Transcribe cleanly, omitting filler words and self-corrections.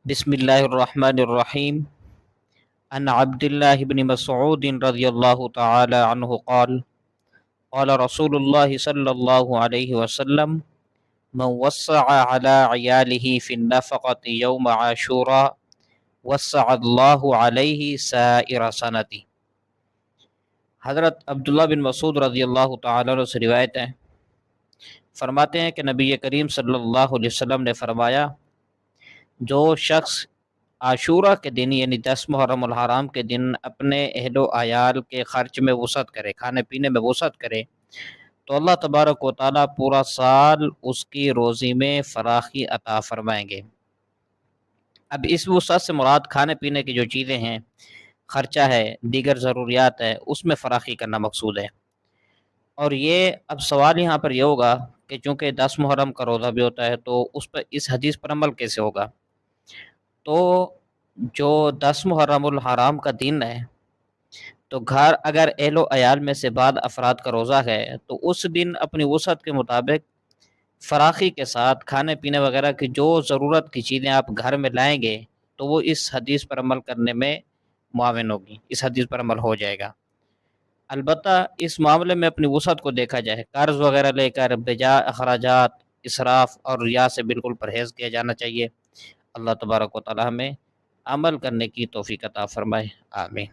بسم اللہ الرحمن الرحیم عن عبد اللہ بن مسعود رضی اللہ تعالی عنہ قال قال رسول اللہ صلی اللہ علیہ وسلم من وسع على عیاله في النفقة یوم عاشوراء وسع اللہ علیہ سائر سنتی۔ حضرت عبداللہ بن مسعود رضی اللہ تعالی عنہ سے روایت ہے، فرماتے ہیں کہ نبی کریم صلی اللہ علیہ وسلم نے فرمایا، جو شخص عاشورہ کے دن یعنی 10 محرم الحرام کے دن اپنے اہل و عیال کے خرچ میں وسعت کرے، کھانے پینے میں وسعت کرے، تو اللہ تبارک و تعالیٰ پورا سال اس کی روزی میں فراخی عطا فرمائیں گے۔ اب اس وسعت سے مراد کھانے پینے کی جو چیزیں ہیں، خرچہ ہے، دیگر ضروریات ہے، اس میں فراخی کرنا مقصود ہے۔ اور یہ اب سوال یہاں پر یہ ہوگا کہ چونکہ 10 محرم کا روزہ بھی ہوتا ہے تو اس پر اس حدیث پر عمل کیسے ہوگا؟ تو جو 10 محرم الحرام کا دن ہے تو گھر اگر اہل و عیال میں سے بعض افراد کا روزہ ہے تو اس دن اپنی وسعت کے مطابق فراخی کے ساتھ کھانے پینے وغیرہ کی جو ضرورت کی چیزیں آپ گھر میں لائیں گے تو وہ اس حدیث پر عمل کرنے میں معاون ہوگی، اس حدیث پر عمل ہو جائے گا۔ البتہ اس معاملے میں اپنی وسعت کو دیکھا جائے، قرض وغیرہ لے کر بجا اخراجات، اسراف اور ریا سے بالکل پرہیز کیا جانا چاہیے۔ اللہ تبارک و تعالی ہمیں عمل کرنے کی توفیق عطا فرمائے، آمین۔